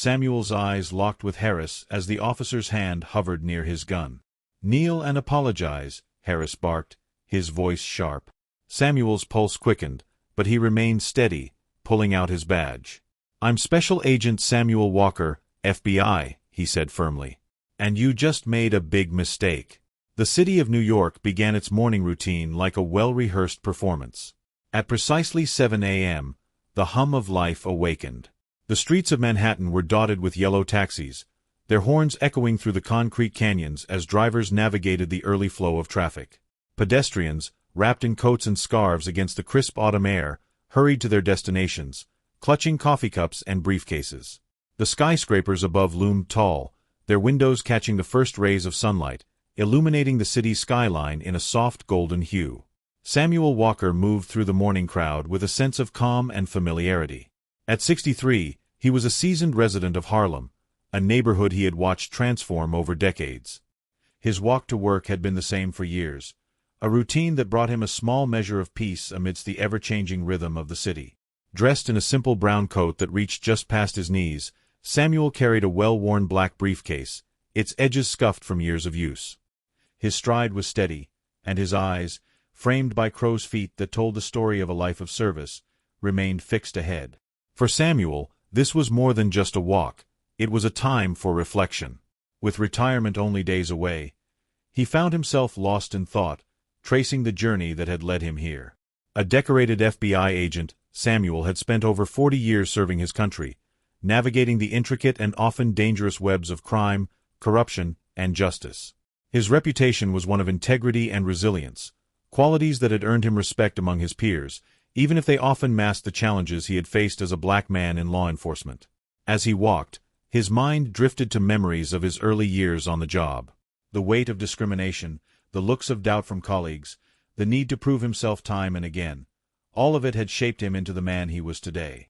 Samuel's eyes locked with Harris as the officer's hand hovered near his gun. "Kneel and apologize," Harris barked, his voice sharp. Samuel's pulse quickened, but he remained steady, pulling out his badge. "I'm Special Agent Samuel Walker, FBI," he said firmly. "And you just made a big mistake." The city of New York began its morning routine like a well-rehearsed performance. At precisely 7 a.m., the hum of life awakened. The streets of Manhattan were dotted with yellow taxis, their horns echoing through the concrete canyons as drivers navigated the early flow of traffic. Pedestrians, wrapped in coats and scarves against the crisp autumn air, hurried to their destinations, clutching coffee cups and briefcases. The skyscrapers above loomed tall, their windows catching the first rays of sunlight, illuminating the city's skyline in a soft golden hue. Samuel Walker moved through the morning crowd with a sense of calm and familiarity. At 63, he was a seasoned resident of Harlem, a neighborhood he had watched transform over decades. His walk to work had been the same for years, a routine that brought him a small measure of peace amidst the ever-changing rhythm of the city. Dressed in a simple brown coat that reached just past his knees, Samuel carried a well-worn black briefcase, its edges scuffed from years of use. His stride was steady, and his eyes, framed by crow's feet that told the story of a life of service, remained fixed ahead. For Samuel, this was more than just a walk, it was a time for reflection. With retirement only days away, he found himself lost in thought, tracing the journey that had led him here. A decorated FBI agent, Samuel had spent over 40 years serving his country, navigating the intricate and often dangerous webs of crime, corruption, and justice. His reputation was one of integrity and resilience, qualities that had earned him respect among his peers, even if they often masked the challenges he had faced as a black man in law enforcement. As he walked, his mind drifted to memories of his early years on the job. The weight of discrimination, the looks of doubt from colleagues, the need to prove himself time and again, all of it had shaped him into the man he was today.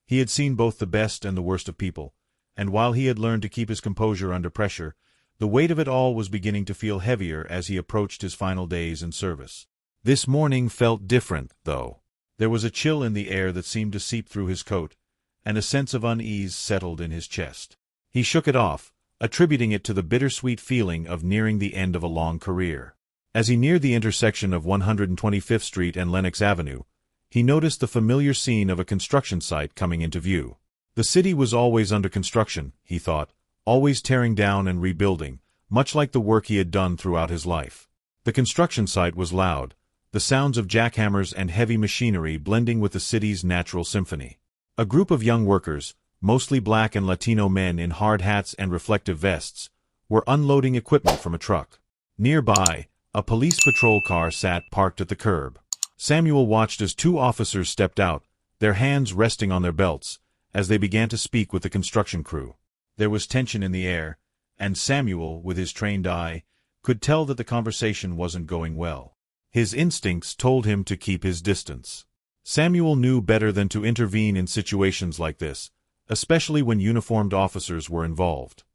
He had seen both the best and the worst of people, and while he had learned to keep his composure under pressure, the weight of it all was beginning to feel heavier as he approached his final days in service. This morning felt different, though. There was a chill in the air that seemed to seep through his coat, and a sense of unease settled in his chest. He shook it off, attributing it to the bittersweet feeling of nearing the end of a long career. As he neared the intersection of 125th Street and Lenox Avenue, he noticed the familiar scene of a construction site coming into view. The city was always under construction, he thought, always tearing down and rebuilding, much like the work he had done throughout his life. The construction site was loud, the sounds of jackhammers and heavy machinery blending with the city's natural symphony. A group of young workers, mostly black and Latino men in hard hats and reflective vests, were unloading equipment from a truck. Nearby, a police patrol car sat parked at the curb. Samuel watched as two officers stepped out, their hands resting on their belts, as they began to speak with the construction crew. There was tension in the air, and Samuel, with his trained eye, could tell that the conversation wasn't going well. His instincts told him to keep his distance. Samuel knew better than to intervene in situations like this, especially when uniformed officers were involved.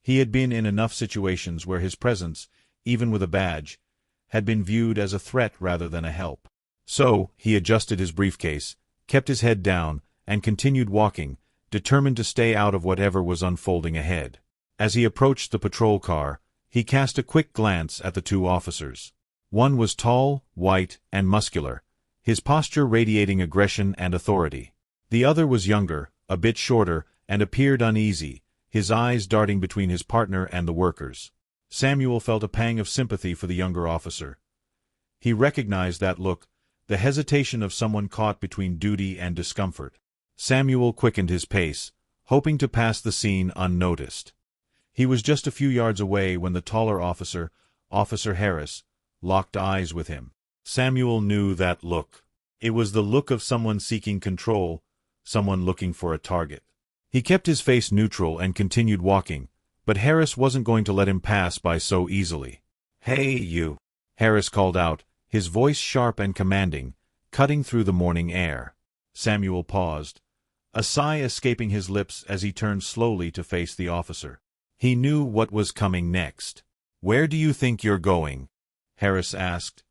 He had been in enough situations where his presence, even with a badge, had been viewed as a threat rather than a help. So, he adjusted his briefcase, kept his head down, and continued walking, determined to stay out of whatever was unfolding ahead. As he approached the patrol car, he cast a quick glance at the two officers. One was tall, white, and muscular, his posture radiating aggression and authority. The other was younger, a bit shorter, and appeared uneasy, his eyes darting between his partner and the workers. Samuel felt a pang of sympathy for the younger officer. He recognized that look, the hesitation of someone caught between duty and discomfort. Samuel quickened his pace, hoping to pass the scene unnoticed. He was just a few yards away when the taller officer, Officer Harris, locked eyes with him. Samuel knew that look. It was the look of someone seeking control, someone looking for a target. He kept his face neutral and continued walking, but Harris wasn't going to let him pass by so easily. "Hey, you!" Harris called out, his voice sharp and commanding, cutting through the morning air. Samuel paused, a sigh escaping his lips as he turned slowly to face the officer. He knew what was coming next. "Where do you think you're going?" Harris asked,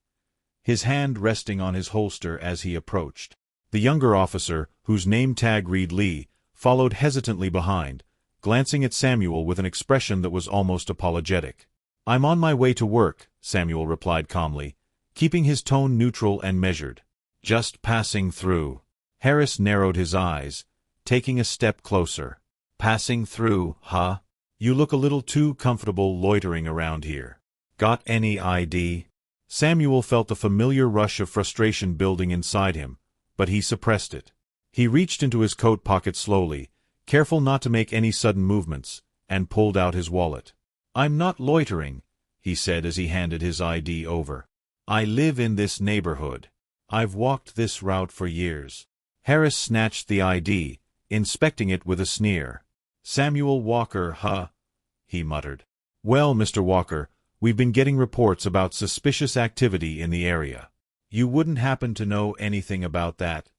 his hand resting on his holster as he approached. The younger officer, whose name tag read Lee, followed hesitantly behind, glancing at Samuel with an expression that was almost apologetic. "I'm on my way to work," Samuel replied calmly, keeping his tone neutral and measured. "Just passing through." Harris narrowed his eyes, taking a step closer. "Passing through, huh? You look a little too comfortable loitering around here. Got any ID?" Samuel felt a familiar rush of frustration building inside him, but he suppressed it. He reached into his coat pocket slowly, careful not to make any sudden movements, and pulled out his wallet. "I'm not loitering," he said as he handed his ID over. "I live in this neighborhood. I've walked this route for years." Harris snatched the ID, inspecting it with a sneer. "Samuel Walker, huh?" he muttered. "Well, Mr. Walker, we've been getting reports about suspicious activity in the area. You wouldn't happen to know anything about that,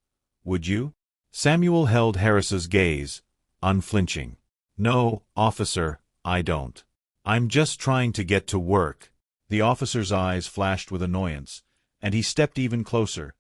would you?" Samuel held Harris's gaze, unflinching. "No, officer, I don't. I'm just trying to get to work." The officer's eyes flashed with annoyance, and he stepped even closer,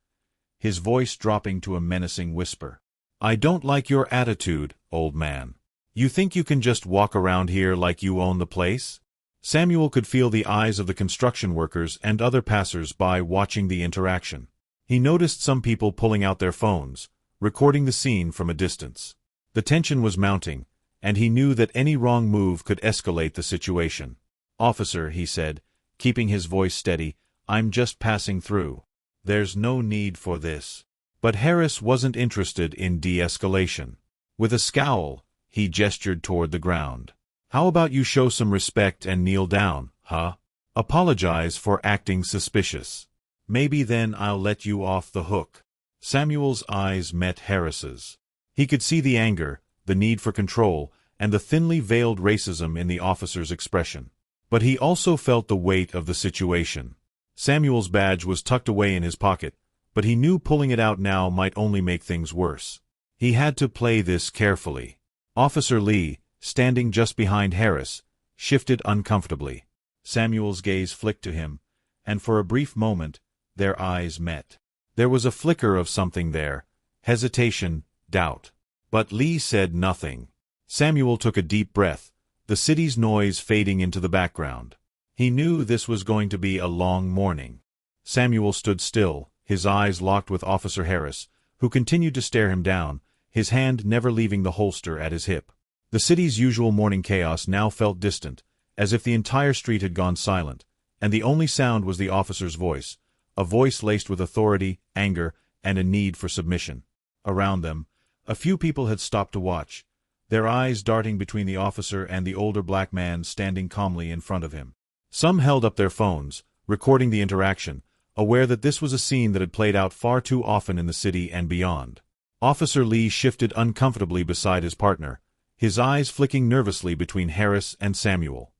his voice dropping to a menacing whisper. "I don't like your attitude, old man. You think you can just walk around here like you own the place?" Samuel could feel the eyes of the construction workers and other passers-by watching the interaction. He noticed some people pulling out their phones, recording the scene from a distance. The tension was mounting, and he knew that any wrong move could escalate the situation. "Officer," he said, keeping his voice steady, "I'm just passing through. There's no need for this." But Harris wasn't interested in de-escalation. With a scowl, he gestured toward the ground. "How about you show some respect and kneel down, huh? Apologize for acting suspicious. Maybe then I'll let you off the hook." Samuel's eyes met Harris's. He could see the anger, the need for control, and the thinly veiled racism in the officer's expression. But he also felt the weight of the situation. Samuel's badge was tucked away in his pocket, but he knew pulling it out now might only make things worse. He had to play this carefully. Officer Lee, standing just behind Harris, shifted uncomfortably. Samuel's gaze flicked to him, and for a brief moment, their eyes met. There was a flicker of something there, hesitation, doubt. But Lee said nothing. Samuel took a deep breath, the city's noise fading into the background. He knew this was going to be a long morning. Samuel stood still, his eyes locked with Officer Harris, who continued to stare him down, his hand never leaving the holster at his hip. The city's usual morning chaos now felt distant, as if the entire street had gone silent, and the only sound was the officer's voice, a voice laced with authority, anger, and a need for submission. Around them, a few people had stopped to watch, their eyes darting between the officer and the older black man standing calmly in front of him. Some held up their phones, recording the interaction, aware that this was a scene that had played out far too often in the city and beyond. Officer Lee shifted uncomfortably beside his partner, his eyes flicking nervously between Harris and Samuel.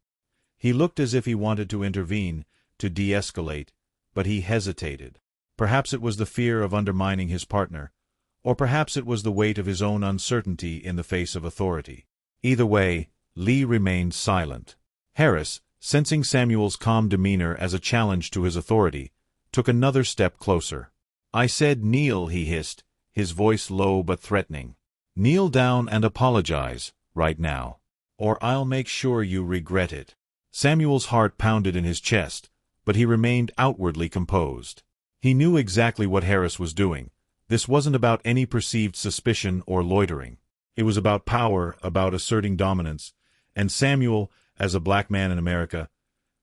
He looked as if he wanted to intervene, to de-escalate, but he hesitated. Perhaps it was the fear of undermining his partner, or perhaps it was the weight of his own uncertainty in the face of authority. Either way, Lee remained silent. Harris, sensing Samuel's calm demeanor as a challenge to his authority, took another step closer. "I said kneel," he hissed, his voice low but threatening. "Kneel down and apologize, right now. Or I'll make sure you regret it." Samuel's heart pounded in his chest, but he remained outwardly composed. He knew exactly what Harris was doing. This wasn't about any perceived suspicion or loitering. It was about power, about asserting dominance, and Samuel, as a black man in America,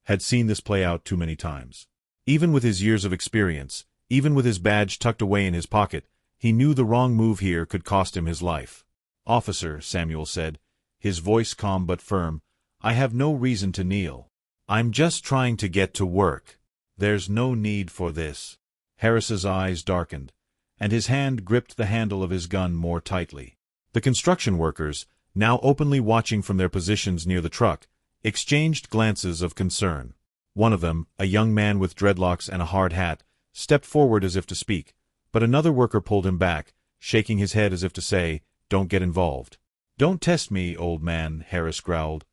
had seen this play out too many times. Even with his years of experience, even with his badge tucked away in his pocket, he knew the wrong move here could cost him his life. "Officer," Samuel said, his voice calm but firm, "I have no reason to kneel. I'm just trying to get to work. There's no need for this." Harris's eyes darkened, and his hand gripped the handle of his gun more tightly. The construction workers, now openly watching from their positions near the truck, exchanged glances of concern. One of them, a young man with dreadlocks and a hard hat, stepped forward as if to speak, but another worker pulled him back, shaking his head as if to say, "Don't get involved." "Don't test me, old man," Harris growled,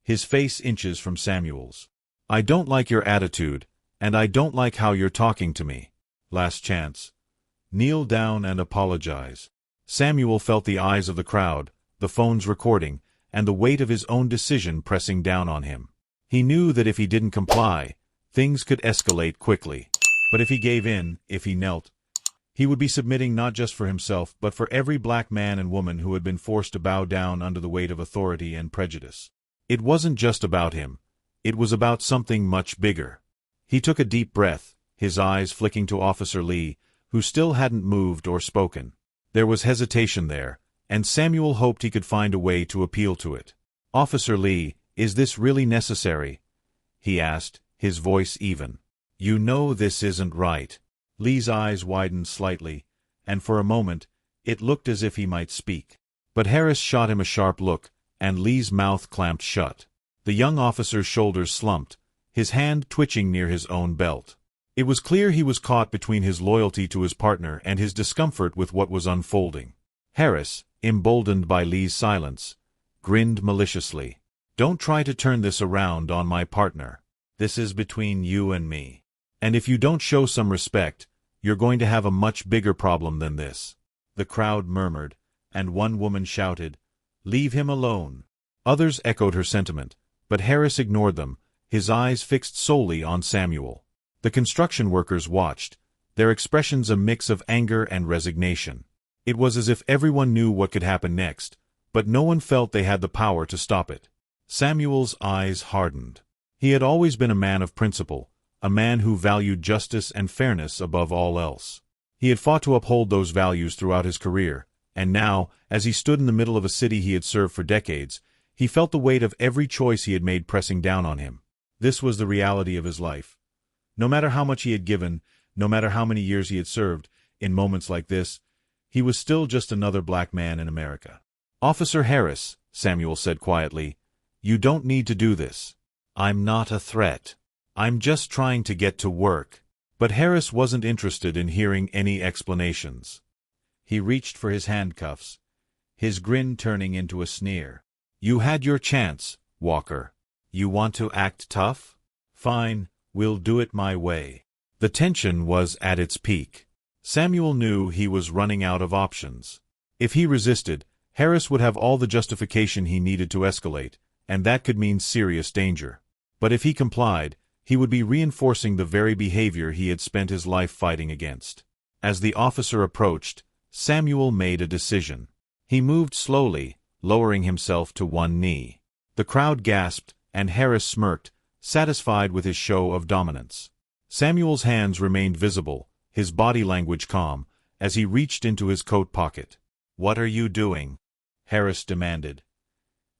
his face inches from Samuel's. "I don't like your attitude, and I don't like how you're talking to me. Last chance. Kneel down and apologize." Samuel felt the eyes of the crowd, the phones recording, and the weight of his own decision pressing down on him. He knew that if he didn't comply, things could escalate quickly. But if he gave in, if he knelt, he would be submitting not just for himself but for every black man and woman who had been forced to bow down under the weight of authority and prejudice. It wasn't just about him. It was about something much bigger. He took a deep breath, his eyes flicking to Officer Lee, who still hadn't moved or spoken. There was hesitation there, and Samuel hoped he could find a way to appeal to it. "Officer Lee, is this really necessary?" he asked, his voice even. "You know this isn't right." Lee's eyes widened slightly, and for a moment, it looked as if he might speak. But Harris shot him a sharp look, and Lee's mouth clamped shut. The young officer's shoulders slumped, his hand twitching near his own belt. It was clear he was caught between his loyalty to his partner and his discomfort with what was unfolding. Harris, emboldened by Lee's silence, grinned maliciously. "Don't try to turn this around on my partner. This is between you and me. And if you don't show some respect, you're going to have a much bigger problem than this." The crowd murmured, and one woman shouted, "Leave him alone." Others echoed her sentiment, but Harris ignored them, his eyes fixed solely on Samuel. The construction workers watched, their expressions a mix of anger and resignation. It was as if everyone knew what could happen next, but no one felt they had the power to stop it. Samuel's eyes hardened. He had always been a man of principle, a man who valued justice and fairness above all else. He had fought to uphold those values throughout his career, and now, as he stood in the middle of a city he had served for decades, he felt the weight of every choice he had made pressing down on him. This was the reality of his life. No matter how much he had given, no matter how many years he had served, in moments like this, he was still just another black man in America. "Officer Harris," Samuel said quietly, "you don't need to do this. I'm not a threat. I'm just trying to get to work." But Harris wasn't interested in hearing any explanations. He reached for his handcuffs, his grin turning into a sneer. "You had your chance, Walker. You want to act tough? Fine, we'll do it my way." The tension was at its peak. Samuel knew he was running out of options. If he resisted, Harris would have all the justification he needed to escalate, and that could mean serious danger. But if he complied, he would be reinforcing the very behavior he had spent his life fighting against. As the officer approached, Samuel made a decision. He moved slowly, lowering himself to one knee. The crowd gasped, and Harris smirked, satisfied with his show of dominance. Samuel's hands remained visible, his body language calm, as he reached into his coat pocket. "What are you doing?" Harris demanded,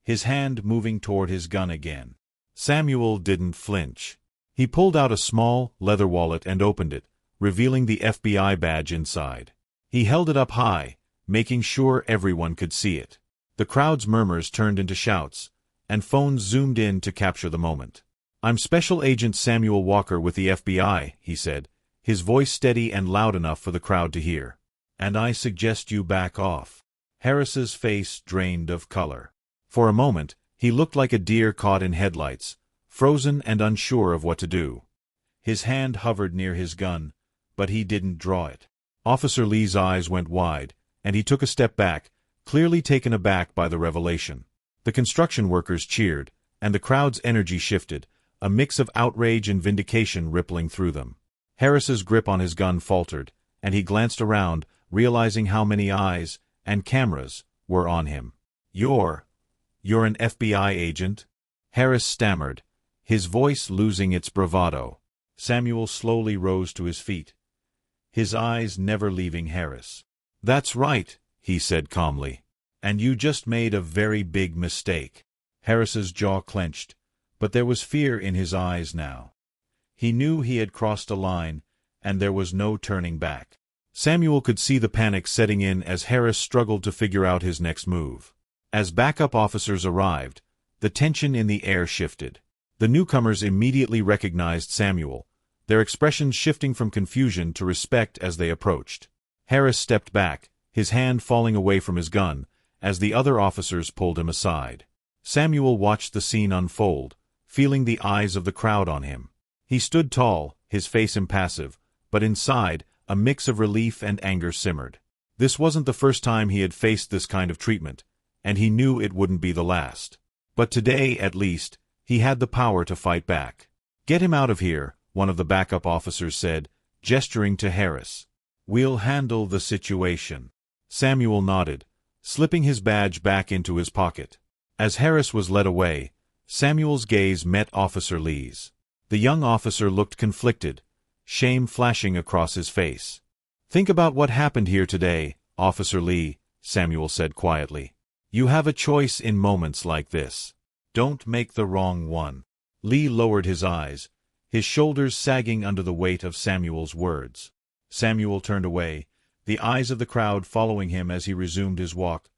his hand moving toward his gun again. Samuel didn't flinch. He pulled out a small, leather wallet and opened it, revealing the FBI badge inside. He held it up high, making sure everyone could see it. The crowd's murmurs turned into shouts, and phones zoomed in to capture the moment. "I'm Special Agent Samuel Walker with the FBI," he said, his voice steady and loud enough for the crowd to hear. "And I suggest you back off." Harris's face drained of color. For a moment, he looked like a deer caught in headlights, frozen and unsure of what to do. His hand hovered near his gun, but he didn't draw it. Officer Lee's eyes went wide, and he took a step back, clearly taken aback by the revelation. The construction workers cheered, and the crowd's energy shifted, a mix of outrage and vindication rippling through them. Harris's grip on his gun faltered, and he glanced around, realizing how many eyes, and cameras, were on him. You're an FBI agent?" Harris stammered, his voice losing its bravado. Samuel slowly rose to his feet, his eyes never leaving Harris. "That's right," he said calmly. "And you just made a very big mistake." Harris's jaw clenched, but there was fear in his eyes now. He knew he had crossed a line, and there was no turning back. Samuel could see the panic setting in as Harris struggled to figure out his next move. As backup officers arrived, the tension in the air shifted. The newcomers immediately recognized Samuel, their expressions shifting from confusion to respect as they approached. Harris stepped back, his hand falling away from his gun, as the other officers pulled him aside. Samuel watched the scene unfold, feeling the eyes of the crowd on him. He stood tall, his face impassive, but inside, a mix of relief and anger simmered. This wasn't the first time he had faced this kind of treatment, and he knew it wouldn't be the last. But today, at least, he had the power to fight back. "Get him out of here," one of the backup officers said, gesturing to Harris. "We'll handle the situation." Samuel nodded, slipping his badge back into his pocket. As Harris was led away, Samuel's gaze met Officer Lee's. The young officer looked conflicted, shame flashing across his face. "Think about what happened here today, Officer Lee," Samuel said quietly. "You have a choice in moments like this. Don't make the wrong one." Lee lowered his eyes, his shoulders sagging under the weight of Samuel's words. Samuel turned away, the eyes of the crowd following him as he resumed his walk,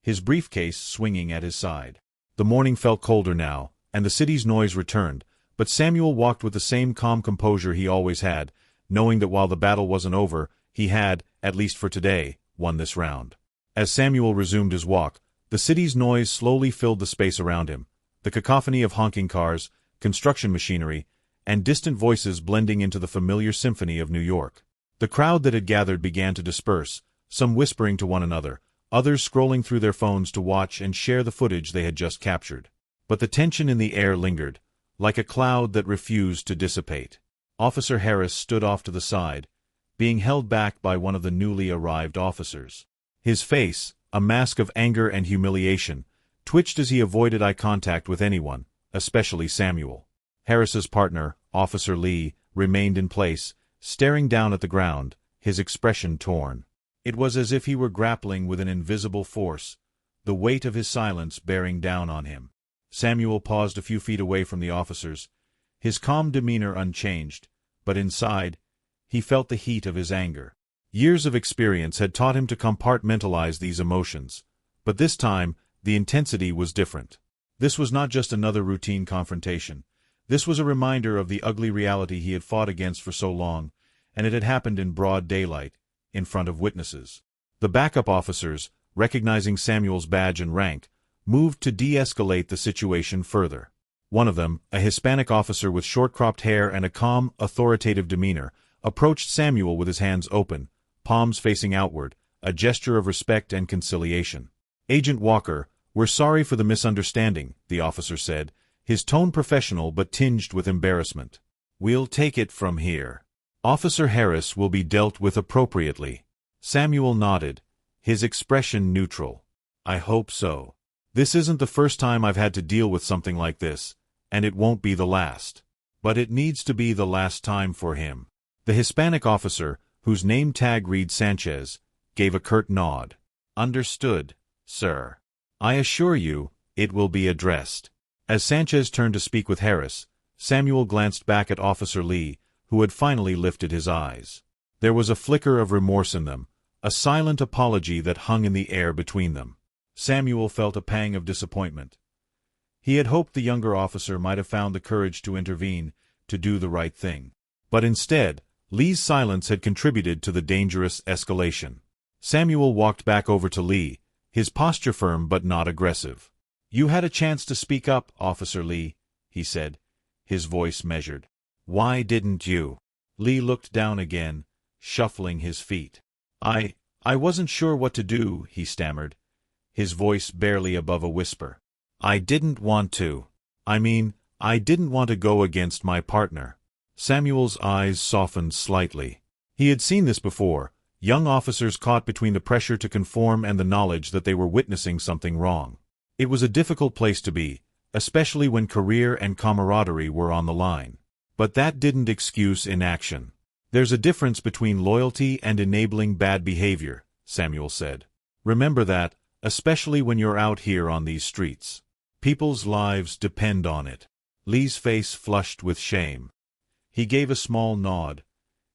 his briefcase swinging at his side. The morning felt colder now, and the city's noise returned, but Samuel walked with the same calm composure he always had, knowing that while the battle wasn't over, he had, at least for today, won this round. As Samuel resumed his walk, the city's noise slowly filled the space around him, the cacophony of honking cars, construction machinery, and distant voices blending into the familiar symphony of New York. The crowd that had gathered began to disperse, some whispering to one another, others scrolling through their phones to watch and share the footage they had just captured. But the tension in the air lingered, like a cloud that refused to dissipate. Officer Harris stood off to the side, being held back by one of the newly arrived officers. His face, a mask of anger and humiliation, twitched as he avoided eye contact with anyone, especially Samuel. Harris's partner, Officer Lee, remained in place, staring down at the ground, his expression torn. It was as if he were grappling with an invisible force, the weight of his silence bearing down on him. Samuel paused a few feet away from the officers, his calm demeanor unchanged, but inside, he felt the heat of his anger. Years of experience had taught him to compartmentalize these emotions, but this time, the intensity was different. This was not just another routine confrontation. This was a reminder of the ugly reality he had fought against for so long, and it had happened in broad daylight, in front of witnesses. The backup officers, recognizing Samuel's badge and rank, moved to de-escalate the situation further. One of them, a Hispanic officer with short-cropped hair and a calm, authoritative demeanor, approached Samuel with his hands open, palms facing outward, a gesture of respect and conciliation. "Agent Walker, we're sorry for the misunderstanding," the officer said, his tone professional but tinged with embarrassment. "We'll take it from here. Officer Harris will be dealt with appropriately." Samuel nodded, his expression neutral. "I hope so. This isn't the first time I've had to deal with something like this, and it won't be the last. But it needs to be the last time for him." The Hispanic officer, whose name tag read Sanchez, gave a curt nod. "Understood, sir. I assure you, it will be addressed." As Sanchez turned to speak with Harris, Samuel glanced back at Officer Lee, who had finally lifted his eyes. There was a flicker of remorse in them, a silent apology that hung in the air between them. Samuel felt a pang of disappointment. He had hoped the younger officer might have found the courage to intervene, to do the right thing. But instead, Lee's silence had contributed to the dangerous escalation. Samuel walked back over to Lee, his posture firm but not aggressive. "You had a chance to speak up, Officer Lee," he said, his voice measured. "Why didn't you?" Lee looked down again, shuffling his feet. I wasn't sure what to do," he stammered, his voice barely above a whisper. "I didn't want to. I didn't want to go against my partner." Samuel's eyes softened slightly. He had seen this before, young officers caught between the pressure to conform and the knowledge that they were witnessing something wrong. It was a difficult place to be, especially when career and camaraderie were on the line. But that didn't excuse inaction. "There's a difference between loyalty and enabling bad behavior," Samuel said. "Remember that, especially when you're out here on these streets. People's lives depend on it." Lee's face flushed with shame. He gave a small nod,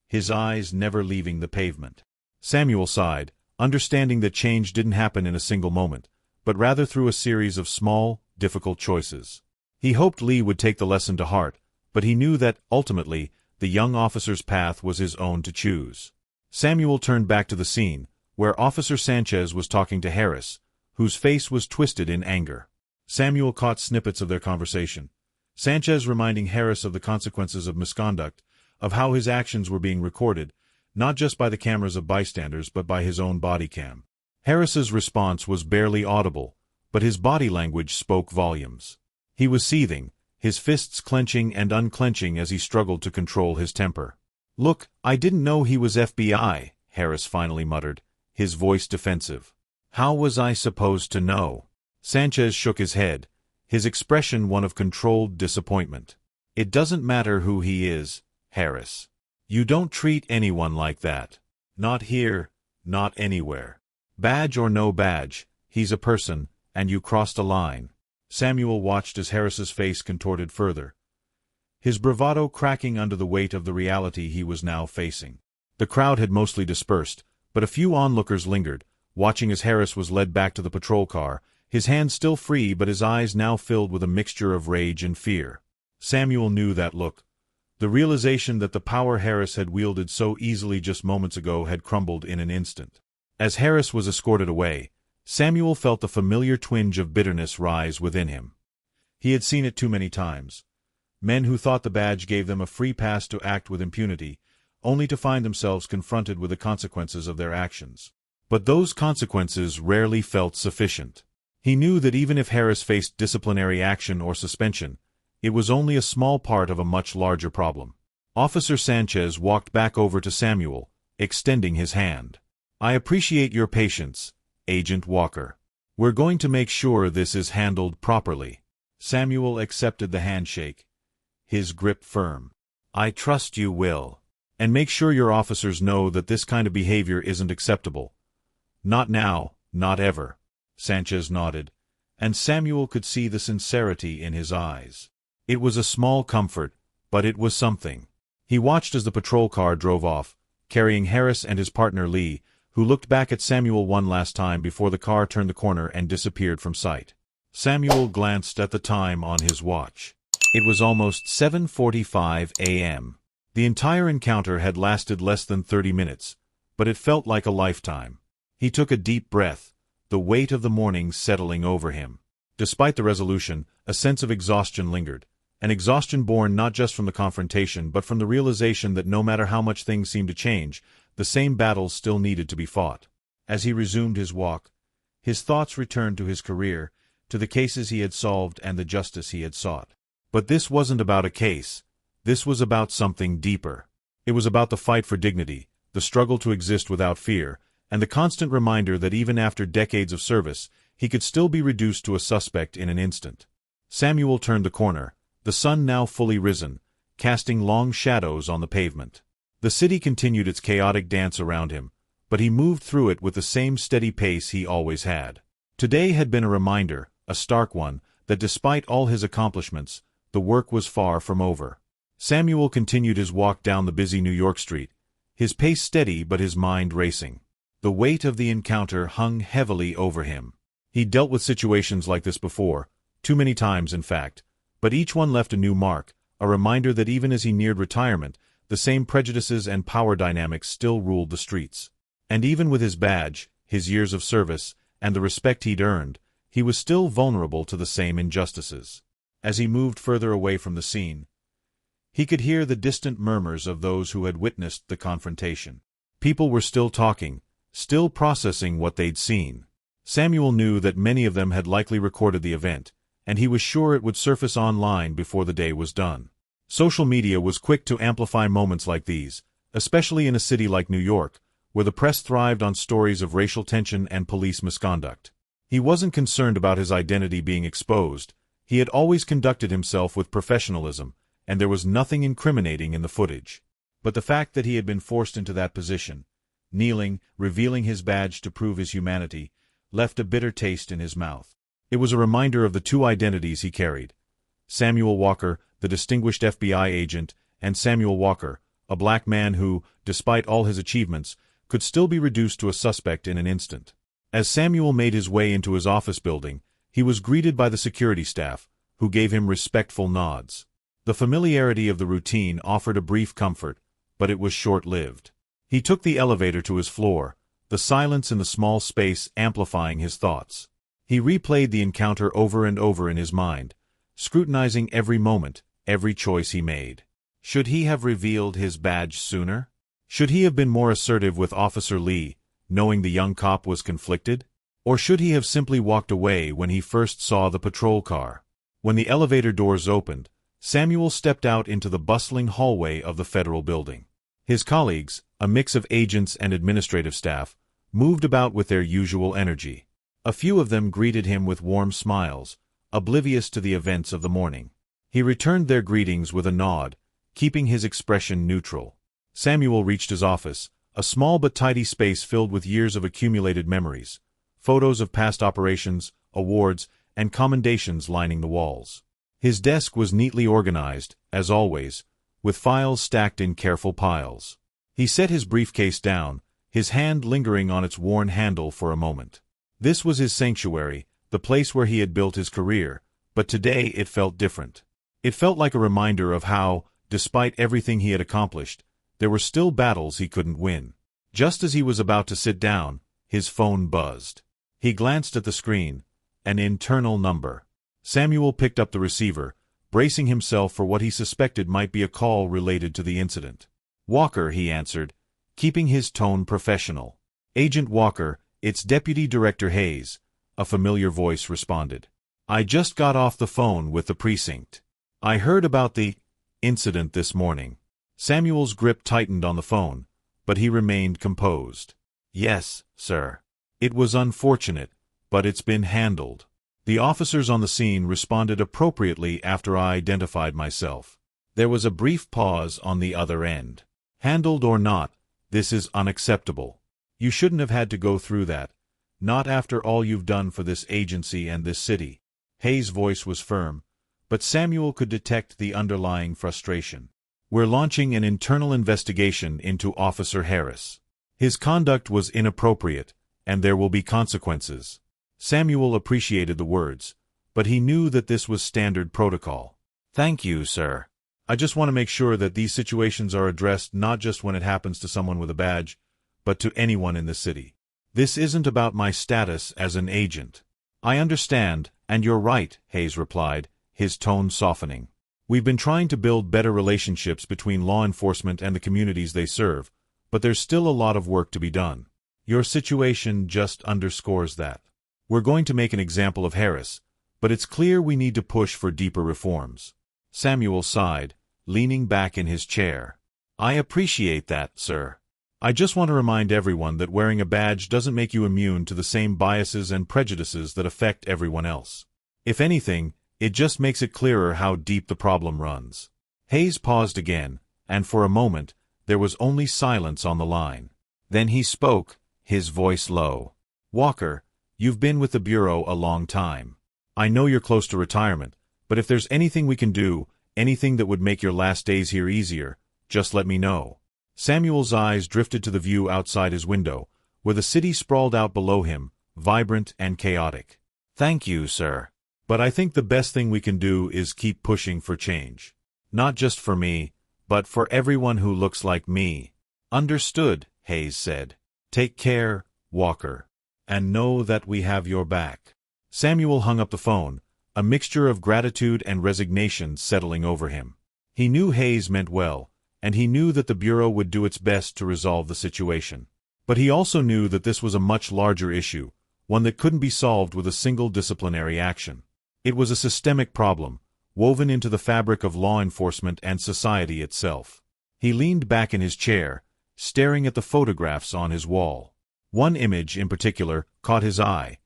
his eyes never leaving the pavement. Samuel sighed, understanding that change didn't happen in a single moment, but rather through a series of small, difficult choices. He hoped Lee would take the lesson to heart, but he knew that, ultimately, the young officer's path was his own to choose. Samuel turned back to the scene, where Officer Sanchez was talking to Harris, whose face was twisted in anger. Samuel caught snippets of their conversation, Sanchez reminding Harris of the consequences of misconduct, of how his actions were being recorded, not just by the cameras of bystanders but by his own body cam. Harris's response was barely audible, but his body language spoke volumes. He was seething, his fists clenching and unclenching as he struggled to control his temper. "Look, I didn't know he was FBI," Harris finally muttered, his voice defensive. "How was I supposed to know?" Sanchez shook his head, his expression one of controlled disappointment. "It doesn't matter who he is, Harris. You don't treat anyone like that. Not here, not anywhere. Badge or no badge, he's a person, and you crossed a line." Samuel watched as Harris's face contorted further, his bravado cracking under the weight of the reality he was now facing. The crowd had mostly dispersed, but a few onlookers lingered, watching as Harris was led back to the patrol car, his hands still free but his eyes now filled with a mixture of rage and fear. Samuel knew that look. The realization that the power Harris had wielded so easily just moments ago had crumbled in an instant. As Harris was escorted away, Samuel felt the familiar twinge of bitterness rise within him. He had seen it too many times. Men who thought the badge gave them a free pass to act with impunity, only to find themselves confronted with the consequences of their actions. But those consequences rarely felt sufficient. He knew that even if Harris faced disciplinary action or suspension, it was only a small part of a much larger problem. Officer Sanchez walked back over to Samuel, extending his hand. "I appreciate your patience, Agent Walker. We're going to make sure this is handled properly." Samuel accepted the handshake, his grip firm. "I trust you will. And make sure your officers know that this kind of behavior isn't acceptable. Not now, not ever." Sanchez nodded, and Samuel could see the sincerity in his eyes. It was a small comfort, but it was something. He watched as the patrol car drove off, carrying Harris and his partner Lee, who looked back at Samuel one last time before the car turned the corner and disappeared from sight. Samuel glanced at the time on his watch. It was almost 7:45 a.m. The entire encounter had lasted less than 30 minutes, but it felt like a lifetime. He took a deep breath, the weight of the morning settling over him. Despite the resolution, a sense of exhaustion lingered, an exhaustion born not just from the confrontation but from the realization that no matter how much things seemed to change, the same battles still needed to be fought. As he resumed his walk, his thoughts returned to his career, to the cases he had solved and the justice he had sought. But this wasn't about a case. This was about something deeper. It was about the fight for dignity, the struggle to exist without fear, and the constant reminder that even after decades of service, he could still be reduced to a suspect in an instant. Samuel turned the corner, the sun now fully risen, casting long shadows on the pavement. The city continued its chaotic dance around him, but he moved through it with the same steady pace he always had. Today had been a reminder, a stark one, that despite all his accomplishments, the work was far from over. Samuel continued his walk down the busy New York street, his pace steady but his mind racing. The weight of the encounter hung heavily over him. He'd dealt with situations like this before, too many times in fact, but each one left a new mark, a reminder that even as he neared retirement, the same prejudices and power dynamics still ruled the streets. And even with his badge, his years of service, and the respect he'd earned, he was still vulnerable to the same injustices. As he moved further away from the scene, he could hear the distant murmurs of those who had witnessed the confrontation. People were still talking, still processing what they'd seen. Samuel knew that many of them had likely recorded the event, and he was sure it would surface online before the day was done. Social media was quick to amplify moments like these, especially in a city like New York, where the press thrived on stories of racial tension and police misconduct. He wasn't concerned about his identity being exposed. He had always conducted himself with professionalism, and there was nothing incriminating in the footage. But the fact that he had been forced into that position, kneeling, revealing his badge to prove his humanity, left a bitter taste in his mouth. It was a reminder of the two identities he carried: Samuel Walker, the distinguished FBI agent, and Samuel Walker, a black man who, despite all his achievements, could still be reduced to a suspect in an instant. As Samuel made his way into his office building, he was greeted by the security staff, who gave him respectful nods. The familiarity of the routine offered a brief comfort, but it was short-lived. He took the elevator to his floor, the silence in the small space amplifying his thoughts. He replayed the encounter over and over in his mind, scrutinizing every moment, every choice he made. Should he have revealed his badge sooner? Should he have been more assertive with Officer Lee, knowing the young cop was conflicted? Or should he have simply walked away when he first saw the patrol car? When the elevator doors opened, Samuel stepped out into the bustling hallway of the federal building. His colleagues, a mix of agents and administrative staff, moved about with their usual energy. A few of them greeted him with warm smiles, oblivious to the events of the morning. He returned their greetings with a nod, keeping his expression neutral. Samuel reached his office, a small but tidy space filled with years of accumulated memories, photos of past operations, awards, and commendations lining the walls. His desk was neatly organized, as always, with files stacked in careful piles. He set his briefcase down, his hand lingering on its worn handle for a moment. This was his sanctuary, the place where he had built his career, but today it felt different. It felt like a reminder of how, despite everything he had accomplished, there were still battles he couldn't win. Just as he was about to sit down, his phone buzzed. He glanced at the screen. An internal number. Samuel picked up the receiver, bracing himself for what he suspected might be a call related to the incident. "Walker," he answered, keeping his tone professional. "Agent Walker, it's Deputy Director Hayes," a familiar voice responded. "I just got off the phone with the precinct. I heard about the incident this morning." Samuel's grip tightened on the phone, but he remained composed. "Yes, sir. It was unfortunate, but it's been handled." The officers on the scene responded appropriately after I identified myself. There was a brief pause on the other end. "Handled or not, this is unacceptable. You shouldn't have had to go through that, not after all you've done for this agency and this city." Hayes' voice was firm, but Samuel could detect the underlying frustration. "We're launching an internal investigation into Officer Harris. His conduct was inappropriate, and there will be consequences." Samuel appreciated the words, but he knew that this was standard protocol. "Thank you, sir. I just want to make sure that these situations are addressed not just when it happens to someone with a badge, but to anyone in the city. This isn't about my status as an agent." "I understand, and you're right," Hayes replied, his tone softening. "We've been trying to build better relationships between law enforcement and the communities they serve, but there's still a lot of work to be done. Your situation just underscores that. We're going to make an example of Harris, but it's clear we need to push for deeper reforms." Samuel sighed, leaning back in his chair. "I appreciate that, sir. I just want to remind everyone that wearing a badge doesn't make you immune to the same biases and prejudices that affect everyone else. If anything, it just makes it clearer how deep the problem runs." Hayes paused again, and for a moment, there was only silence on the line. Then he spoke, his voice low. "Walker, you've been with the Bureau a long time. I know you're close to retirement, but if there's anything we can do, anything that would make your last days here easier, just let me know." Samuel's eyes drifted to the view outside his window, where the city sprawled out below him, vibrant and chaotic. "Thank you, sir. But I think the best thing we can do is keep pushing for change. Not just for me, but for everyone who looks like me." "Understood," Hayes said. "Take care, Walker. And know that we have your back." Samuel hung up the phone, a mixture of gratitude and resignation settling over him. He knew Hayes meant well, and he knew that the Bureau would do its best to resolve the situation. But he also knew that this was a much larger issue, one that couldn't be solved with a single disciplinary action. It was a systemic problem, woven into the fabric of law enforcement and society itself. He leaned back in his chair, staring at the photographs on his wall. One image, in particular, caught his eye.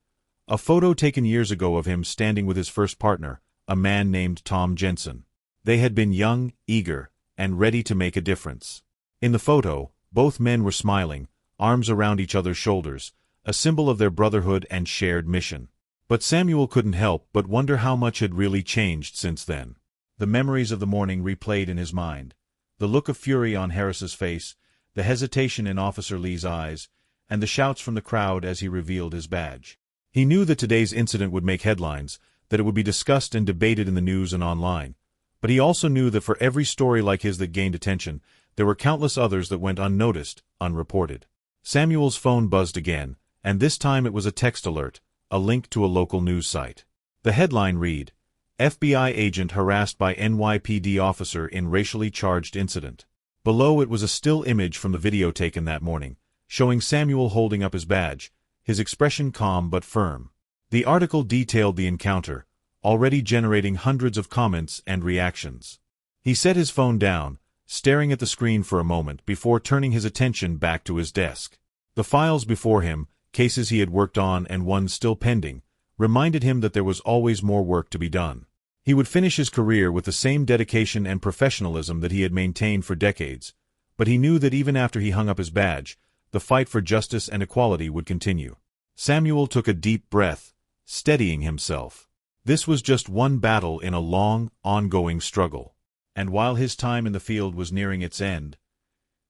A photo taken years ago of him standing with his first partner, a man named Tom Jensen. They had been young, eager, and ready to make a difference. In the photo, both men were smiling, arms around each other's shoulders, a symbol of their brotherhood and shared mission. But Samuel couldn't help but wonder how much had really changed since then. The memories of the morning replayed in his mind. The look of fury on Harris's face, the hesitation in Officer Lee's eyes, and the shouts from the crowd as he revealed his badge. He knew that today's incident would make headlines, that it would be discussed and debated in the news and online. But he also knew that for every story like his that gained attention, there were countless others that went unnoticed, unreported. Samuel's phone buzzed again, and this time it was a text alert, a link to a local news site. The headline read, "FBI agent harassed by NYPD officer in racially charged incident." Below it was a still image from the video taken that morning, showing Samuel holding up his badge, his expression calm but firm. The article detailed the encounter, already generating hundreds of comments and reactions. He set his phone down, staring at the screen for a moment before turning his attention back to his desk. The files before him, cases he had worked on and ones still pending, reminded him that there was always more work to be done. He would finish his career with the same dedication and professionalism that he had maintained for decades, but he knew that even after he hung up his badge, the fight for justice and equality would continue. Samuel took a deep breath, steadying himself. This was just one battle in a long, ongoing struggle. And while his time in the field was nearing its end,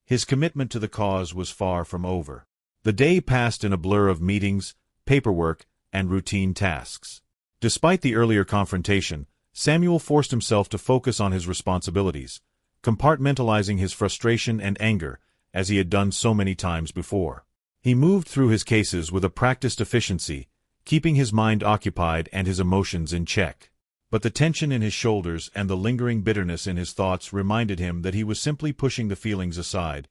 his commitment to the cause was far from over. The day passed in a blur of meetings, paperwork, and routine tasks. Despite the earlier confrontation, Samuel forced himself to focus on his responsibilities, compartmentalizing his frustration and anger, as he had done so many times before. He moved through his cases with a practiced efficiency, keeping his mind occupied and his emotions in check. But the tension in his shoulders and the lingering bitterness in his thoughts reminded him that he was simply pushing the feelings aside,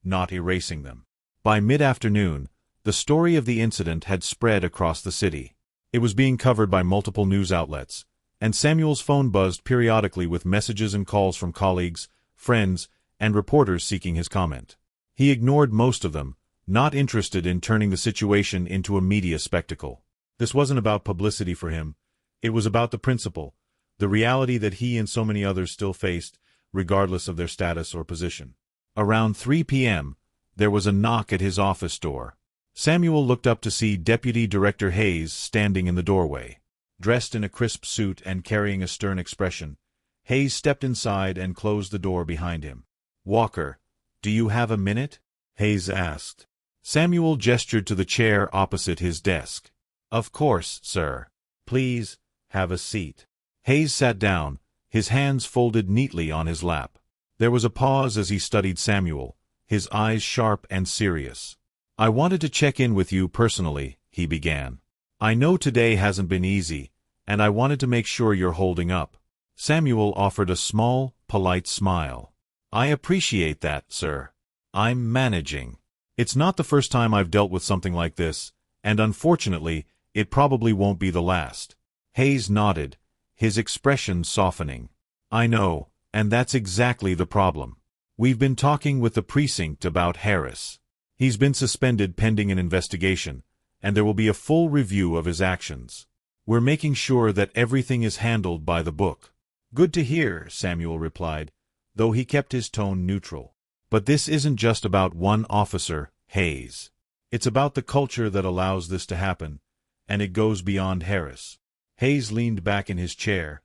not erasing them. By mid-afternoon, the story of the incident had spread across the city. It was being covered by multiple news outlets, and Samuel's phone buzzed periodically with messages and calls from colleagues, friends, and reporters seeking his comment. He ignored most of them, not interested in turning the situation into a media spectacle. This wasn't about publicity for him. It was about the principle, the reality that he and so many others still faced, regardless of their status or position. Around 3 p.m., there was a knock at his office door. Samuel looked up to see Deputy Director Hayes standing in the doorway. Dressed in a crisp suit and carrying a stern expression, Hayes stepped inside and closed the door behind him. "Walker, do you have a minute?" Hayes asked. Samuel gestured to the chair opposite his desk. "Of course, sir. Please, have a seat." Hayes sat down, his hands folded neatly on his lap. There was a pause as he studied Samuel, his eyes sharp and serious. "I wanted to check in with you personally," he began. "I know today hasn't been easy, and I wanted to make sure you're holding up." Samuel offered a small, polite smile. "I appreciate that, sir. I'm managing. It's not the first time I've dealt with something like this, and unfortunately, it probably won't be the last." Hayes nodded, his expression softening. "I know, and that's exactly the problem. We've been talking with the precinct about Harris. He's been suspended pending an investigation, and there will be a full review of his actions. We're making sure that everything is handled by the book." "Good to hear," Samuel replied, though he kept his tone neutral. "But this isn't just about one officer, Hayes. It's about the culture that allows this to happen, and it goes beyond Harris." Hayes leaned back in his chair,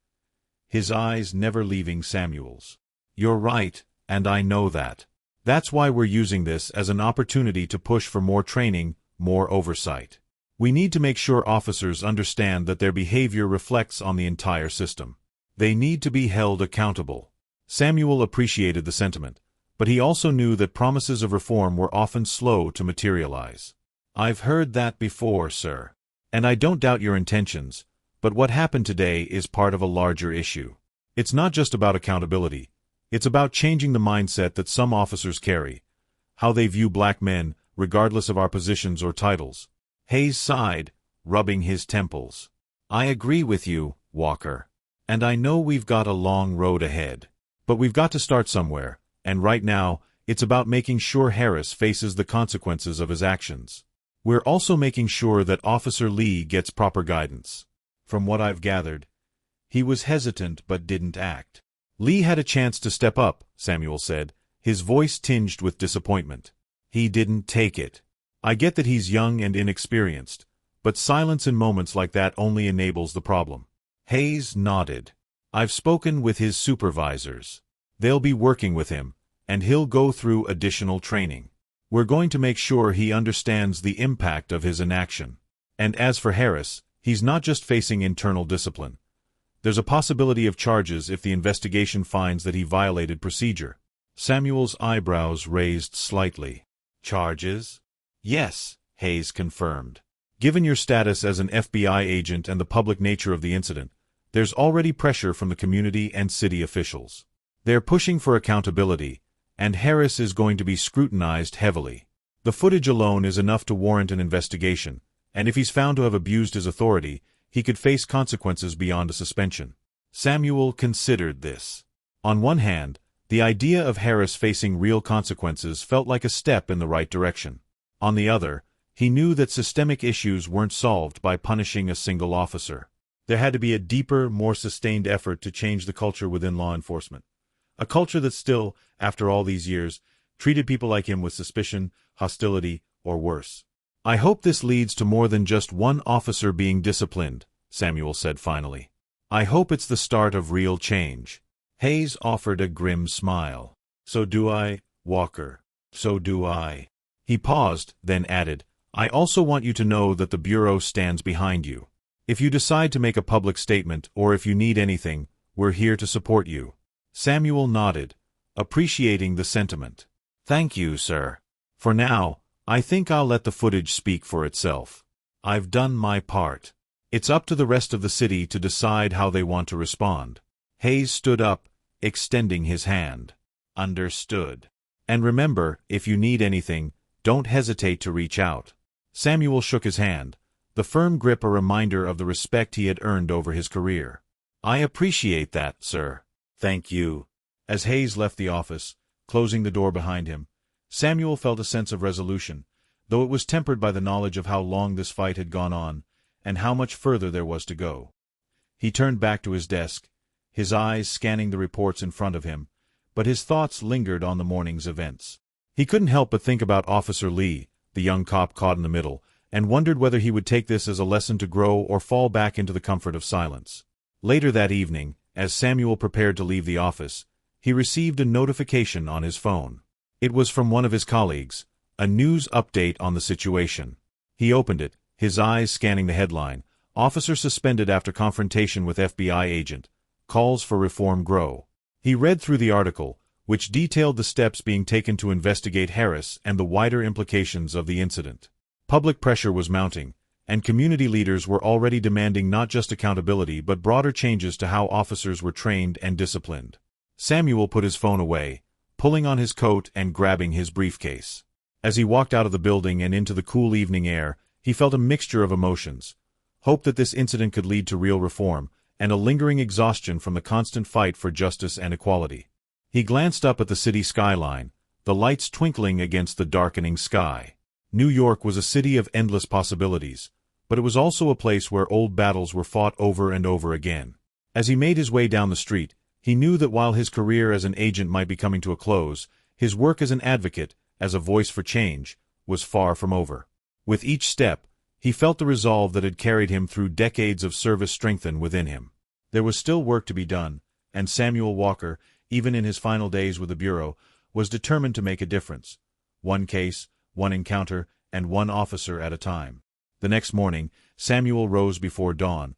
his eyes never leaving Samuel's. "You're right, and I know that. That's why we're using this as an opportunity to push for more training, more oversight. We need to make sure officers understand that their behavior reflects on the entire system. They need to be held accountable." Samuel appreciated the sentiment, but he also knew that promises of reform were often slow to materialize. "I've heard that before, sir. And I don't doubt your intentions, but what happened today is part of a larger issue. It's not just about accountability. It's about changing the mindset that some officers carry, how they view black men, regardless of our positions or titles." Hayes sighed, rubbing his temples. "I agree with you, Walker. And I know we've got a long road ahead. But we've got to start somewhere, and right now, it's about making sure Harris faces the consequences of his actions. We're also making sure that Officer Lee gets proper guidance. From what I've gathered, he was hesitant but didn't act." "Lee had a chance to step up," Samuel said, his voice tinged with disappointment. "He didn't take it. I get that he's young and inexperienced, but silence in moments like that only enables the problem." Hayes nodded. "I've spoken with his supervisors. They'll be working with him, and he'll go through additional training. We're going to make sure he understands the impact of his inaction. And as for Harris, he's not just facing internal discipline. There's a possibility of charges if the investigation finds that he violated procedure." Samuel's eyebrows raised slightly. "Charges?" "Yes," Hayes confirmed. "Given your status as an FBI agent and the public nature of the incident, there's already pressure from the community and city officials. They're pushing for accountability, and Harris is going to be scrutinized heavily. The footage alone is enough to warrant an investigation, and if he's found to have abused his authority, he could face consequences beyond a suspension. Samuel considered this. On one hand, the idea of Harris facing real consequences felt like a step in the right direction. On the other, he knew that systemic issues weren't solved by punishing a single officer. There had to be a deeper, more sustained effort to change the culture within law enforcement. A culture that still, after all these years, treated people like him with suspicion, hostility, or worse. "I hope this leads to more than just one officer being disciplined," Samuel said finally. "I hope it's the start of real change." Hayes offered a grim smile. "So do I, Walker. So do I." He paused, then added, "I also want you to know that the Bureau stands behind you. If you decide to make a public statement or if you need anything, we're here to support you." Samuel nodded, appreciating the sentiment. "Thank you, sir. For now, I think I'll let the footage speak for itself. I've done my part. It's up to the rest of the city to decide how they want to respond." Hayes stood up, extending his hand. "Understood. And remember, if you need anything, don't hesitate to reach out." Samuel shook his hand, the firm grip a reminder of the respect he had earned over his career. "I appreciate that, sir." "Thank you." As Hayes left the office, closing the door behind him, Samuel felt a sense of resolution, though it was tempered by the knowledge of how long this fight had gone on, and how much further there was to go. He turned back to his desk, his eyes scanning the reports in front of him, but his thoughts lingered on the morning's events. He couldn't help but think about Officer Lee, the young cop caught in the middle, and wondered whether he would take this as a lesson to grow or fall back into the comfort of silence. Later that evening, as Samuel prepared to leave the office, he received a notification on his phone. It was from one of his colleagues, a news update on the situation. He opened it, his eyes scanning the headline, "Officer suspended after confrontation with FBI agent. Calls for reform grow." He read through the article, which detailed the steps being taken to investigate Harris and the wider implications of the incident. Public pressure was mounting, and community leaders were already demanding not just accountability but broader changes to how officers were trained and disciplined. Samuel put his phone away, pulling on his coat and grabbing his briefcase. As he walked out of the building and into the cool evening air, he felt a mixture of emotions: hope that this incident could lead to real reform, and a lingering exhaustion from the constant fight for justice and equality. He glanced up at the city skyline, the lights twinkling against the darkening sky. New York was a city of endless possibilities, but it was also a place where old battles were fought over and over again. As he made his way down the street, he knew that while his career as an agent might be coming to a close, his work as an advocate, as a voice for change, was far from over. With each step, he felt the resolve that had carried him through decades of service strengthen within him. There was still work to be done, and Samuel Walker, even in his final days with the Bureau, was determined to make a difference. One case, one encounter, and one officer at a time. The next morning, Samuel rose before dawn,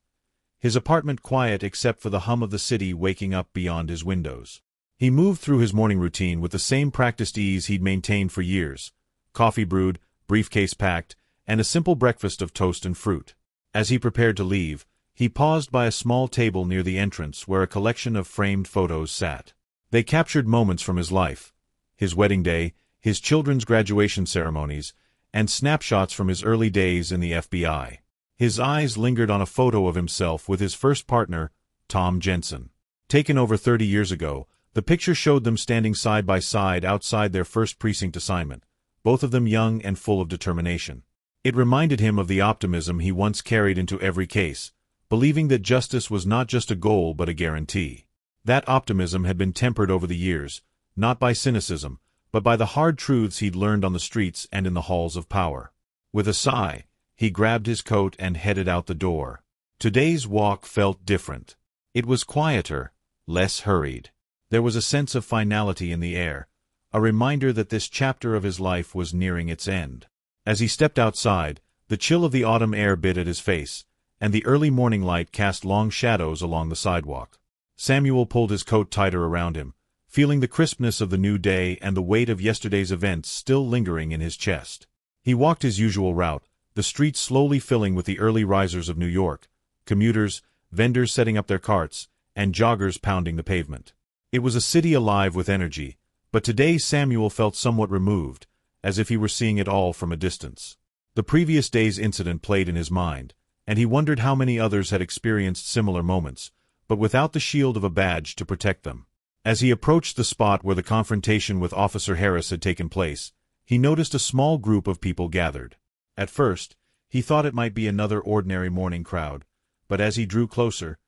his apartment quiet except for the hum of the city waking up beyond his windows. He moved through his morning routine with the same practiced ease he'd maintained for years: coffee brewed, briefcase packed, and a simple breakfast of toast and fruit. As he prepared to leave, he paused by a small table near the entrance where a collection of framed photos sat. They captured moments from his life: his wedding day, his children's graduation ceremonies, and snapshots from his early days in the FBI. His eyes lingered on a photo of himself with his first partner, Tom Jensen. Taken over 30 years ago, the picture showed them standing side by side outside their first precinct assignment, both of them young and full of determination. It reminded him of the optimism he once carried into every case, believing that justice was not just a goal but a guarantee. That optimism had been tempered over the years, not by cynicism, but by the hard truths he'd learned on the streets and in the halls of power. With a sigh, he grabbed his coat and headed out the door. Today's walk felt different. It was quieter, less hurried. There was a sense of finality in the air, a reminder that this chapter of his life was nearing its end. As he stepped outside, the chill of the autumn air bit at his face, and the early morning light cast long shadows along the sidewalk. Samuel pulled his coat tighter around him, feeling the crispness of the new day and the weight of yesterday's events still lingering in his chest. He walked his usual route, the streets slowly filling with the early risers of New York, commuters, vendors setting up their carts, and joggers pounding the pavement. It was a city alive with energy, but today Samuel felt somewhat removed, as if he were seeing it all from a distance. The previous day's incident played in his mind, and he wondered how many others had experienced similar moments, but without the shield of a badge to protect them. As he approached the spot where the confrontation with Officer Harris had taken place, he noticed a small group of people gathered. At first, he thought it might be another ordinary morning crowd, but as he drew closer,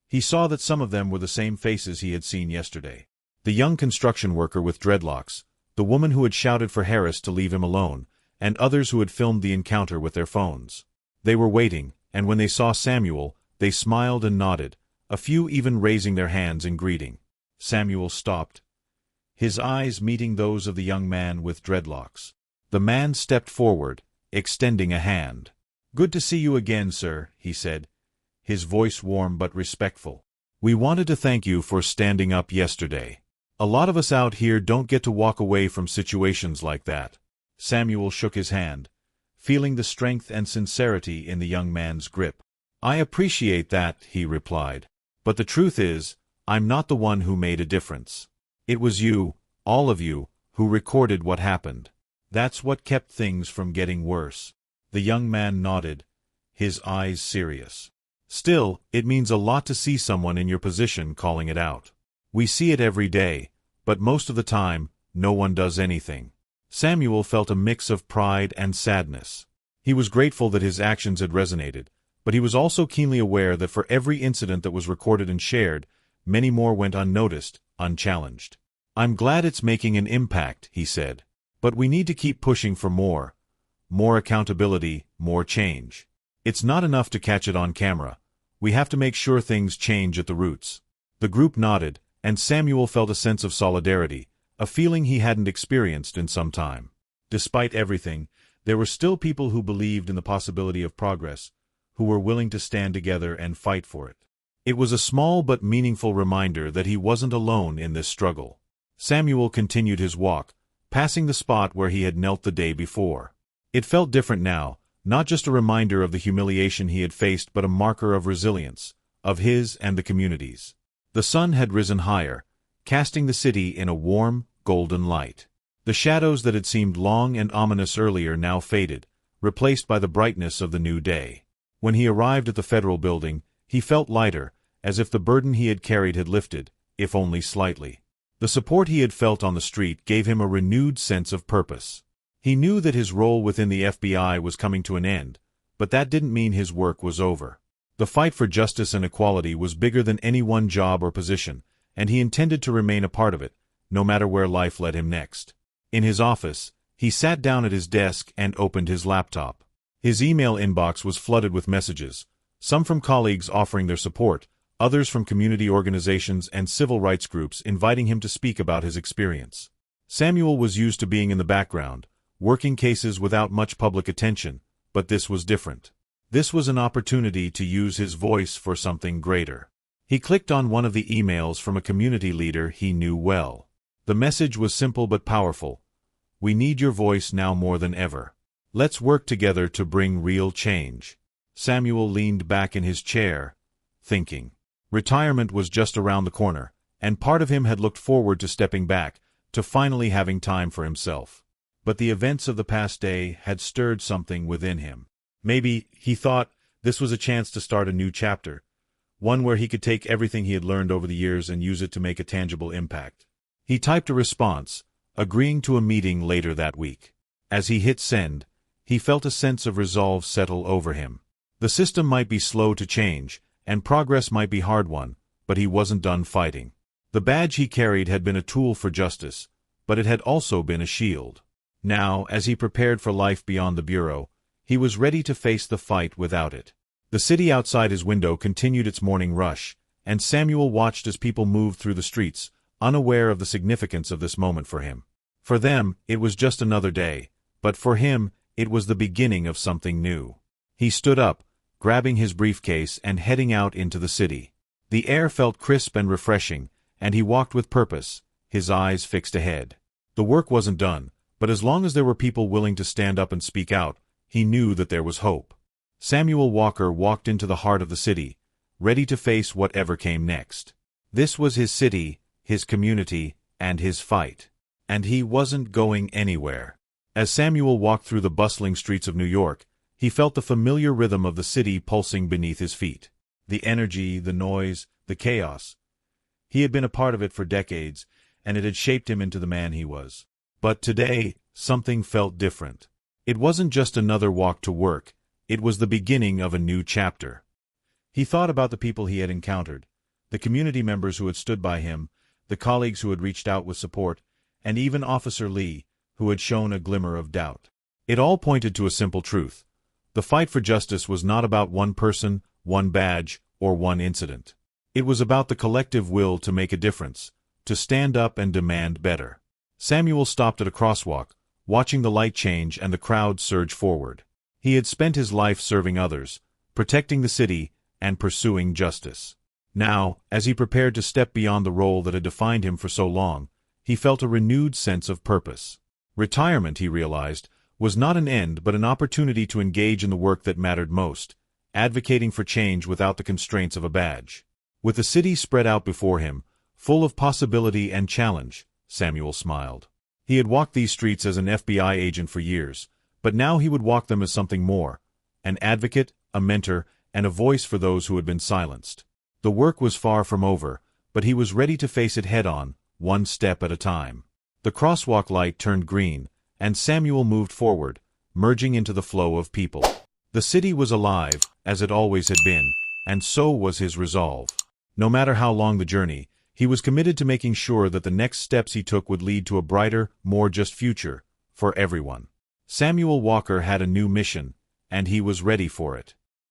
he saw that some of them were the same faces he had seen yesterday. The young construction worker with dreadlocks, the woman who had shouted for Harris to leave him alone, and others who had filmed the encounter with their phones. They were waiting, and when they saw Samuel, they smiled and nodded, a few even raising their hands in greeting. Samuel stopped, his eyes meeting those of the young man with dreadlocks. The man stepped forward, extending a hand. "Good to see you again, sir," he said, his voice warm but respectful. "We wanted to thank you for standing up yesterday. A lot of us out here don't get to walk away from situations like that." Samuel shook his hand, feeling the strength and sincerity in the young man's grip. "I appreciate that," he replied. "But the truth is, I'm not the one who made a difference. It was you, all of you, who recorded what happened. That's what kept things from getting worse." The young man nodded, his eyes serious. "Still, it means a lot to see someone in your position calling it out. We see it every day, but most of the time, no one does anything." Samuel felt a mix of pride and sadness. He was grateful that his actions had resonated, but he was also keenly aware that for every incident that was recorded and shared, many more went unnoticed, unchallenged. "I'm glad it's making an impact," he said. "But we need to keep pushing for more accountability, more change. It's not enough to catch it on camera. We have to make sure things change at the roots." The group nodded, and Samuel felt a sense of solidarity, a feeling he hadn't experienced in some time. Despite everything, there were still people who believed in the possibility of progress, who were willing to stand together and fight for it. It was a small but meaningful reminder that he wasn't alone in this struggle. Samuel continued his walk, passing the spot where he had knelt the day before. It felt different now, not just a reminder of the humiliation he had faced but a marker of resilience, of his and the community's. The sun had risen higher, casting the city in a warm, golden light. The shadows that had seemed long and ominous earlier now faded, replaced by the brightness of the new day. When he arrived at the federal building, he felt lighter, as if the burden he had carried had lifted, if only slightly. The support he had felt on the street gave him a renewed sense of purpose. He knew that his role within the FBI was coming to an end, but that didn't mean his work was over. The fight for justice and equality was bigger than any one job or position, and he intended to remain a part of it, no matter where life led him next. In his office, he sat down at his desk and opened his laptop. His email inbox was flooded with messages, some from colleagues offering their support, others from community organizations and civil rights groups inviting him to speak about his experience. Samuel was used to being in the background, working cases without much public attention, but this was different. This was an opportunity to use his voice for something greater. He clicked on one of the emails from a community leader he knew well. The message was simple but powerful. "We need your voice now more than ever. Let's work together to bring real change." Samuel leaned back in his chair, thinking. Retirement was just around the corner, and part of him had looked forward to stepping back, to finally having time for himself. But the events of the past day had stirred something within him. Maybe, he thought, this was a chance to start a new chapter, one where he could take everything he had learned over the years and use it to make a tangible impact. He typed a response, agreeing to a meeting later that week. As he hit send, he felt a sense of resolve settle over him. The system might be slow to change, and progress might be hard-won, but he wasn't done fighting. The badge he carried had been a tool for justice, but it had also been a shield. Now, as he prepared for life beyond the bureau, he was ready to face the fight without it. The city outside his window continued its morning rush, and Samuel watched as people moved through the streets, unaware of the significance of this moment for him. For them, it was just another day, but for him, it was the beginning of something new. He stood up, grabbing his briefcase and heading out into the city. The air felt crisp and refreshing, and he walked with purpose, his eyes fixed ahead. The work wasn't done, but as long as there were people willing to stand up and speak out, he knew that there was hope. Samuel Walker walked into the heart of the city, ready to face whatever came next. This was his city, his community, and his fight. And he wasn't going anywhere. As Samuel walked through the bustling streets of New York, he felt the familiar rhythm of the city pulsing beneath his feet. The energy, the noise, the chaos. He had been a part of it for decades, and it had shaped him into the man he was. But today, something felt different. It wasn't just another walk to work, it was the beginning of a new chapter. He thought about the people he had encountered, the community members who had stood by him, the colleagues who had reached out with support, and even Officer Lee, who had shown a glimmer of doubt. It all pointed to a simple truth. The fight for justice was not about one person, one badge, or one incident. It was about the collective will to make a difference, to stand up and demand better. Samuel stopped at a crosswalk, watching the light change and the crowd surge forward. He had spent his life serving others, protecting the city, and pursuing justice. Now, as he prepared to step beyond the role that had defined him for so long, he felt a renewed sense of purpose. Retirement, he realized, was not an end but an opportunity to engage in the work that mattered most, advocating for change without the constraints of a badge. With the city spread out before him, full of possibility and challenge, Samuel smiled. He had walked these streets as an FBI agent for years, but now he would walk them as something more, an advocate, a mentor, and a voice for those who had been silenced. The work was far from over, but he was ready to face it head-on, one step at a time. The crosswalk light turned green, and Samuel moved forward, merging into the flow of people. The city was alive, as it always had been, and so was his resolve. No matter how long the journey, he was committed to making sure that the next steps he took would lead to a brighter, more just future, for everyone. Samuel Walker had a new mission, and he was ready for it.